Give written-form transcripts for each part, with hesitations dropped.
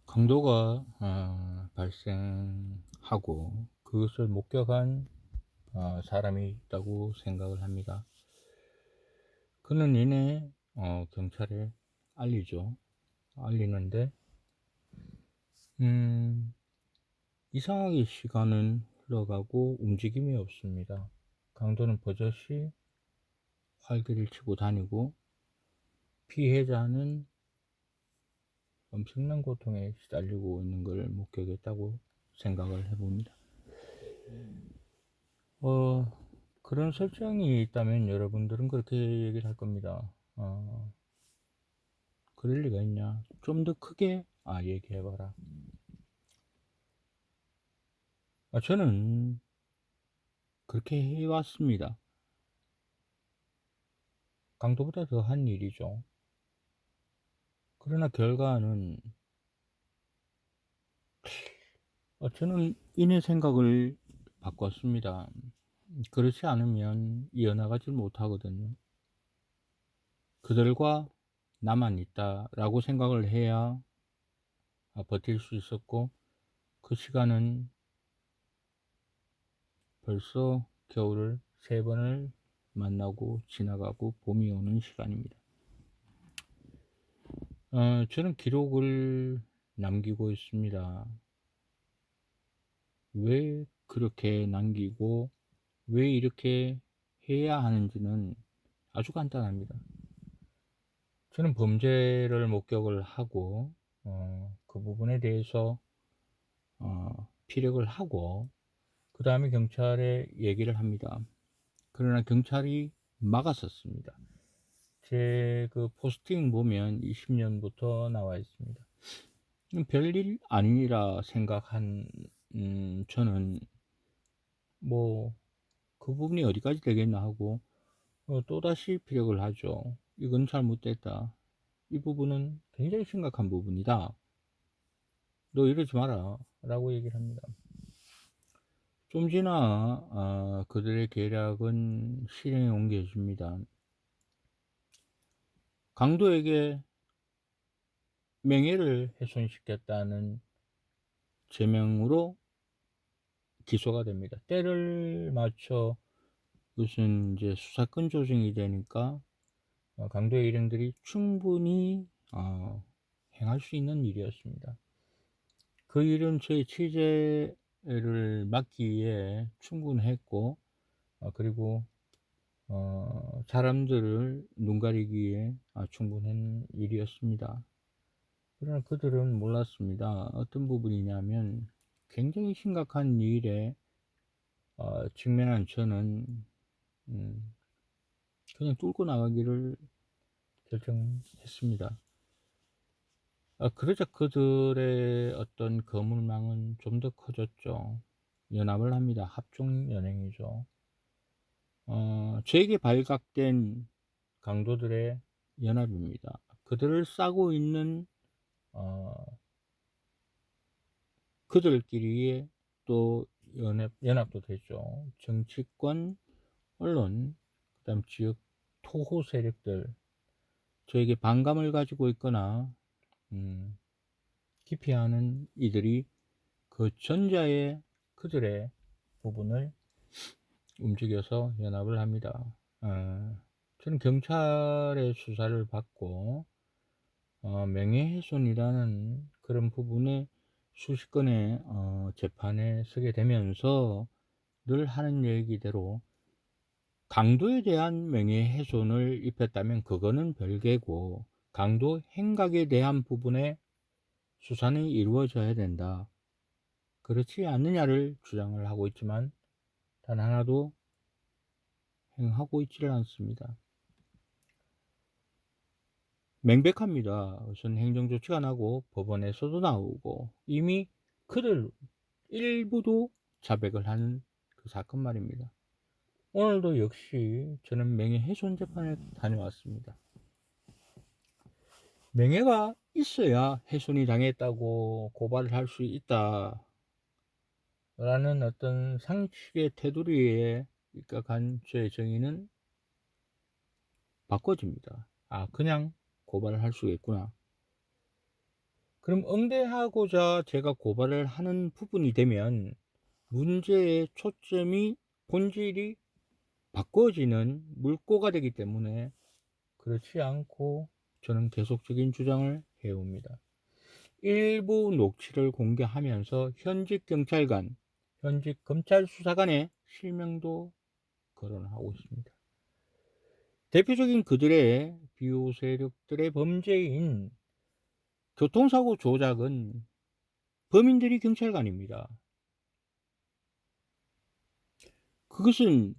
강도가 발생하고 그것을 목격한 사람이 있다고 생각을 합니다. 그는 이내 경찰에 알리죠. 알리는데 음, 이상하게 시간은 흘러가고 움직임이 없습니다. 강도는 버젓이 활개를 치고 다니고 피해자는 엄청난 고통에 시달리고 있는 걸 목격했다고 생각을 해봅니다. 어, 그런 설정이 있다면 여러분들은 그렇게 얘기를 할 겁니다. 그럴 리가 있냐? 좀 더 크게 얘기해봐라. 저는 그렇게 해왔습니다. 강도보다 더 한 일이죠. 그러나 결과는 저는 이내 생각을 바꿨습니다. 그렇지 않으면 이어나가질 못하거든요. 그들과 나만 있다라고 생각을 해야 버틸 수 있었고, 그 시간은 벌써 겨울을 3번을 만나고 지나가고 봄이 오는 시간입니다. 저는 기록을 남기고 있습니다. 왜 그렇게 남기고 왜 이렇게 해야 하는지는 아주 간단합니다. 저는 범죄를 목격을 하고 그 부분에 대해서 피력을 하고 그 다음에 경찰에 얘기를 합니다. 그러나 경찰이 막았었습니다. 제 그 포스팅 보면 20년부터 나와 있습니다. 별일 아니라 생각한 저는 뭐 그 부분이 어디까지 되겠나 하고 또다시 피력을 하죠. 이건 잘못됐다. 이 부분은 굉장히 심각한 부분이다. 너 이러지 마라 라고 얘기를 합니다. 좀 지나 그들의 계략은 실행에 옮겨집니다. 강도에게 명예를 훼손시켰다는 제명으로 기소가 됩니다. 때를 맞춰 무슨 이제 수사권 조정이 되니까 강도의 일행들이 충분히 행할 수 있는 일이었습니다. 그 일은 저희 취재를 막기에 충분했고 그리고 사람들을 눈 가리기에 충분한 일이었습니다. 그러나 그들은 몰랐습니다. 어떤 부분이냐면 굉장히 심각한 일에 직면한 저는 그냥 뚫고 나가기를 결정했습니다. 그러자 그들의 어떤 거물망은 좀 더 커졌죠. 연합을 합니다. 합종 연행이죠. 저에게 발각된 강도들의 연합입니다. 그들을 싸고 있는 그들끼리의 또 연합도 되죠. 정치권, 언론, 그다음 지역 토호 세력들, 저에게 반감을 가지고 있거나 기피하는 이들이 그 전자의 그들의 부분을 움직여서 연합을 합니다. 저는 경찰의 수사를 받고 명예훼손이라는 그런 부분에 수십 건의 재판에 서게 되면서 늘 하는 얘기대로 강도에 대한 명예훼손을 입혔다면 그거는 별개고 강도 행각에 대한 부분에 수사는 이루어져야 된다. 그렇지 않느냐를 주장을 하고 있지만 단 하나도 행하고 있지를 않습니다. 명백합니다. 우선 행정조치가 나고 법원에서도 나오고 이미 그들 일부도 자백을 하는 그 사건 말입니다. 오늘도 역시 저는 명예훼손 재판에 다녀왔습니다. 명예가 있어야 훼손이 당했다고 고발을 할 수 있다 라는 어떤 상식의 테두리에 입각한 저의 정의는 바꿔집니다. 그냥 고발을 할 수가 있구나. 그럼 응대하고자 제가 고발을 하는 부분이 되면 문제의 초점이 본질이 바꿔지는 물꼬가 되기 때문에 그렇지 않고 저는 계속적인 주장을 해옵니다. 일부 녹취를 공개하면서 현직 경찰관, 현직 검찰 수사관의 실명도 거론하고 있습니다. 대표적인 그들의 비호 세력들의 범죄인 교통사고 조작은 범인들이 경찰관입니다. 그것은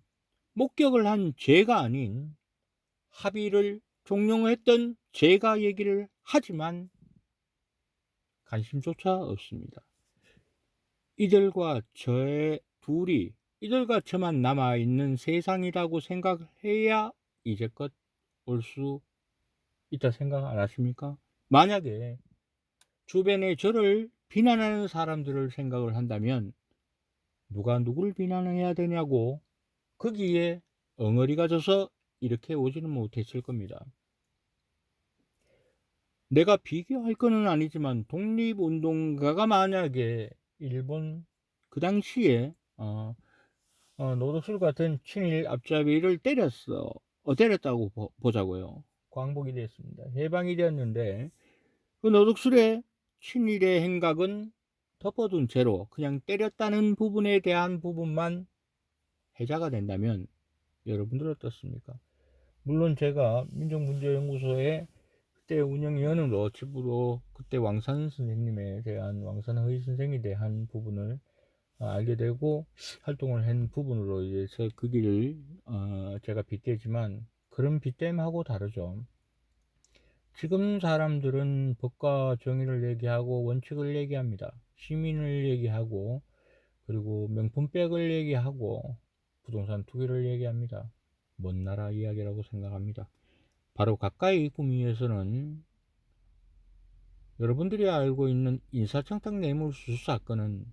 목격을 한 제가 아닌 합의를 종용했던 제가 얘기를 하지만 관심조차 없습니다. 이들과 이들과 저만 남아있는 세상이라고 생각해야 이제껏 올 수 있다 생각 안 하십니까? 만약에 주변에 저를 비난하는 사람들을 생각을 한다면 누가 누구를 비난해야 되냐고 거기에 엉어리가 져서 이렇게 오지는 못했을 겁니다. 내가 비교할 거는 아니지만 독립운동가가 만약에 일본 그 당시에 노덕술 같은 친일 앞잡이를 때렸다고 보자고요. 광복이 됐습니다. 해방이 되었는데 그 노덕술의 친일의 행각은 덮어둔 채로 그냥 때렸다는 부분에 대한 부분만 해자가 된다면 여러분들 어떻습니까? 물론 제가 민족문제연구소에 그때 운영위원으로 집으로 그때 왕산 선생님에 대한 왕산허위 선생에 대한 부분을 알게 되고 활동을 한 부분으로 이제 그 길을 제가 빗대지만 그런 빗댐하고 다르죠. 지금 사람들은 법과 정의를 얘기하고 원칙을 얘기합니다. 시민을 얘기하고 그리고 명품백을 얘기하고 부동산 투기를 얘기합니다. 먼 나라 이야기라고 생각합니다. 바로 가까이 구미에서는 여러분들이 알고 있는 인사청탁 뇌물수수 사건은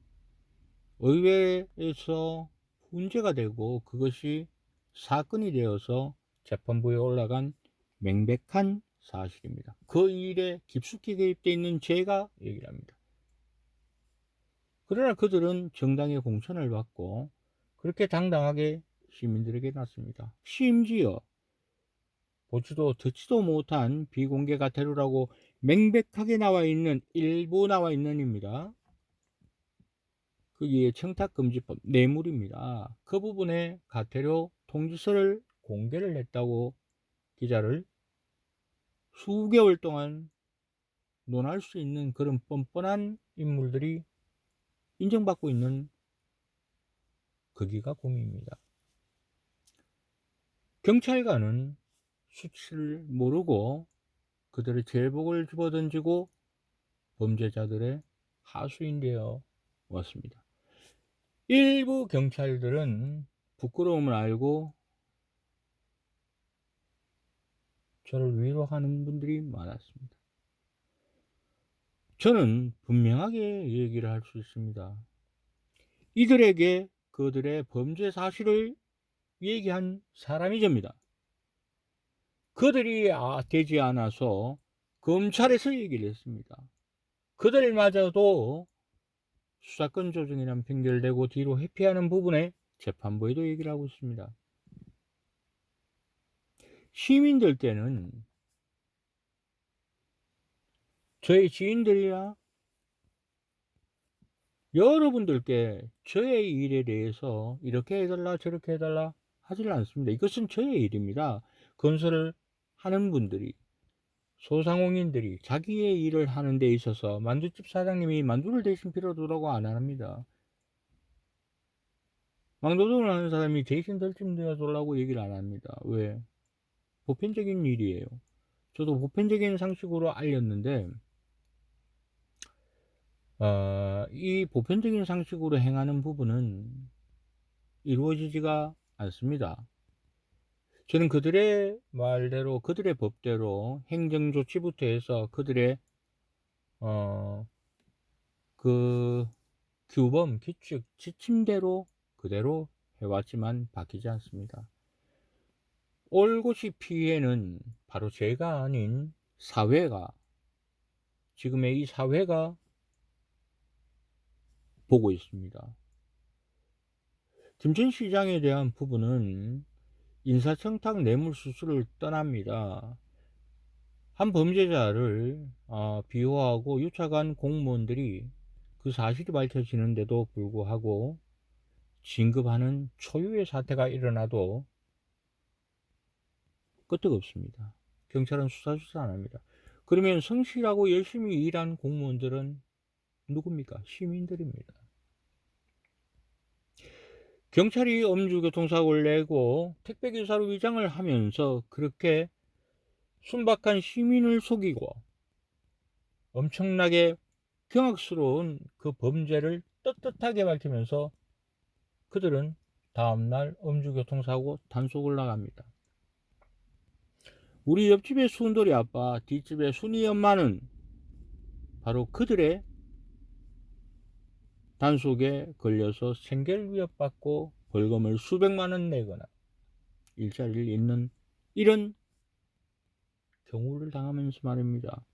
의회에서 문제가 되고 그것이 사건이 되어서 재판부에 올라간 명백한 사실입니다. 그 일에 깊숙이 개입되어 있는 제가 얘기를 합니다. 그러나 그들은 정당의 공천을 받고 그렇게 당당하게 시민들에게 놨습니다. 심지어 보지도 듣지도 못한 비공개 가태료라고 명백하게 일부 나와 있는입니다. 거기에 청탁금지법 뇌물입니다. 그 부분에 가태료 통지서를 공개를 했다고 기자를 수개월 동안 논할 수 있는 그런 뻔뻔한 인물들이 인정받고 있는 거기가 구미입니다. 경찰관은 수치를 모르고 그들의 제복을 집어던지고 범죄자들의 하수인 되어 왔습니다. 일부 경찰들은 부끄러움을 알고 저를 위로하는 분들이 많았습니다. 저는 분명하게 얘기를 할 수 있습니다. 이들에게 그들의 범죄 사실을 얘기한 사람이 접니다. 그들이 되지 않아서 검찰에서 얘기를 했습니다. 그들마저도 수사권 조정이란 핑계를 대고 뒤로 회피하는 부분에 재판부에도 얘기를 하고 있습니다. 시민들 때는 저의 지인들이나 여러분들께 저의 일에 대해서 이렇게 해달라 저렇게 해달라 하질 않습니다. 이것은 저의 일입니다. 건설을 하는 분들이 소상공인들이 자기의 일을 하는 데 있어서 만두집 사장님이 만두를 대신 빌어두라고 안 합니다. 막노동을 하는 사람이 대신 덜좀 내어달라고 얘기를 안 합니다. 왜? 보편적인 일이에요. 저도 보편적인 상식으로 알렸는데 이 보편적인 상식으로 행하는 부분은 이루어지지가 않습니다. 저는 그들의 말대로 그들의 법대로 행정조치부터 해서 그들의 그 규범, 규칙, 지침대로 그대로 해왔지만 바뀌지 않습니다. 올곧이 피해는 바로 제가 아닌 사회가 지금의 이 사회가 보고 있습니다. 김 전 시장에 대한 부분은 인사청탁 뇌물수수를 떠납니다. 한 범죄자를 비호하고 유착한 공무원들이 그 사실이 밝혀지는데도 불구하고 진급하는 초유의 사태가 일어나도 끄떡없습니다. 경찰은 수사 안 합니다. 그러면 성실하고 열심히 일한 공무원들은 누굽니까? 시민들입니다. 경찰이 음주교통사고를 내고 택배기사로 위장을 하면서 그렇게 순박한 시민을 속이고 엄청나게 경악스러운 그 범죄를 떳떳하게 밝히면서 그들은 다음날 음주교통사고 단속을 나갑니다. 우리 옆집의 순돌이 아빠, 뒷집의 순이 엄마는 바로 그들의 단속에 걸려서 생계를 위협받고 벌금을 수백만 원 내거나 일자리를 잃는 이런 경우를 당하면서 말입니다.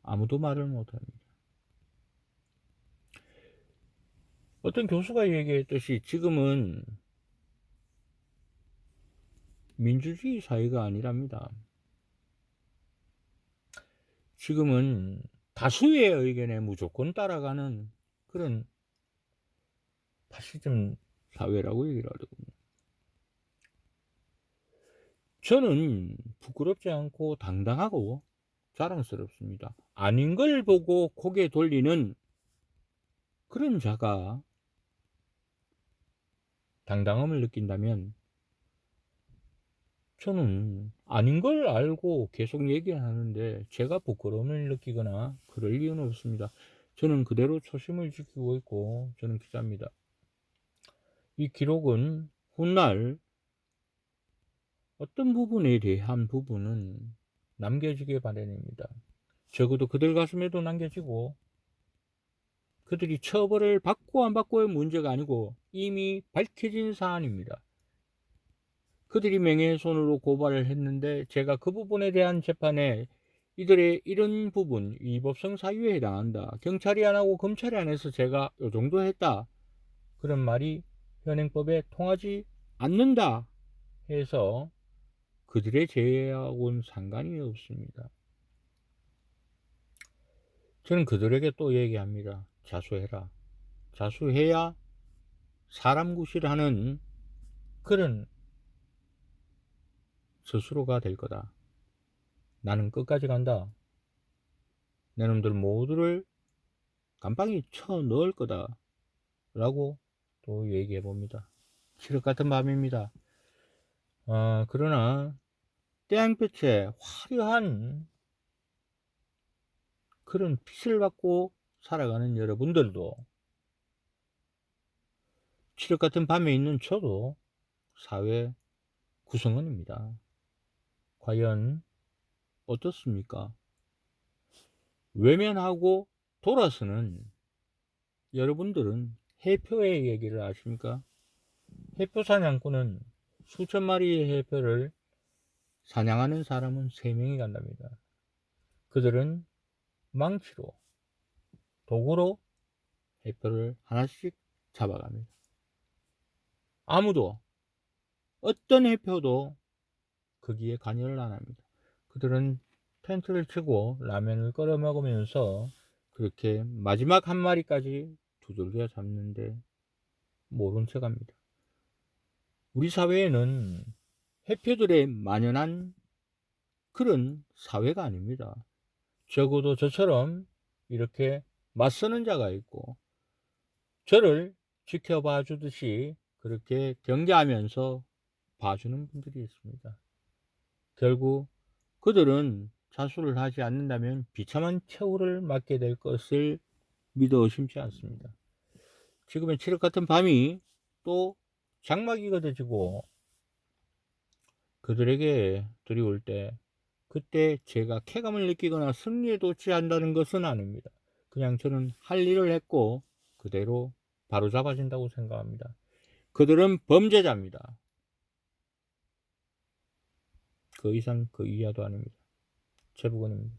아무도 말을 못합니다. 어떤 교수가 얘기했듯이 지금은 민주주의 사회가 아니랍니다. 지금은 다수의 의견에 무조건 따라가는 그런 파시즘 사회라고 얘기를 하더군요. 저는 부끄럽지 않고 당당하고 자랑스럽습니다. 아닌 걸 보고 고개 돌리는 그런 자가 당당함을 느낀다면 저는 아닌 걸 알고 계속 얘기하는데 제가 부끄러움을 느끼거나 그럴 이유는 없습니다. 저는 그대로 초심을 지키고 있고 저는 기자입니다. 이 기록은 훗날 어떤 부분에 대한 부분은 남겨지길 바랍니다. 적어도 그들 가슴에도 남겨지고 그들이 처벌을 받고 안 받고의 문제가 아니고 이미 밝혀진 사안입니다. 그들이 명예훼손으로 고발을 했는데 제가 그 부분에 대한 재판에 이들의 이런 부분 위법성 사유에 해당한다. 경찰이 안 하고 검찰이 안 해서 제가 요 정도 했다. 그런 말이 현행법에 통하지 않는다 해서 그들의 죄하고는 상관이 없습니다. 저는 그들에게 또 얘기합니다. 자수해라. 자수해야 사람 구실하는 그런 스스로가 될 거다. 나는 끝까지 간다. 내 놈들 모두를 감방에 쳐 넣을 거다. 라고 또 얘기해 봅니다. 칠흑 같은 밤입니다. 그러나 태양빛에 화려한 그런 빛을 받고 살아가는 여러분들도 칠흑 같은 밤에 있는 저도 사회 구성원입니다. 과연 어떻습니까? 외면하고 돌아서는 여러분들은 해표의 얘기를 아십니까? 해표 사냥꾼은 수천 마리의 해표를 사냥하는 사람은 3명이 간답니다. 그들은 망치로 도구로 해표를 하나씩 잡아갑니다. 아무도 어떤 해표도 거기에 관여를 안 합니다. 그들은 텐트를 치고 라면을 끓여 먹으면서 그렇게 마지막 한 마리까지 두들겨 잡는데 모른 척 합니다. 우리 사회에는 해표들의 만연한 그런 사회가 아닙니다. 적어도 저처럼 이렇게 맞서는 자가 있고 저를 지켜봐 주듯이 그렇게 경계하면서 봐주는 분들이 있습니다. 결국 그들은 자수를 하지 않는다면 비참한 처우를 맞게 될 것을 믿어 의심치 않습니다. 지금의 칠흑 같은 밤이 또 장마기가 되지고 그들에게 들이올 때 그때 제가 쾌감을 느끼거나 승리에 도취한다는 것은 아닙니다. 그냥 저는 할 일을 했고 그대로 바로잡아진다고 생각합니다. 그들은 범죄자입니다. 그 이상 그 이하도 아닙니다. 최부근입니다.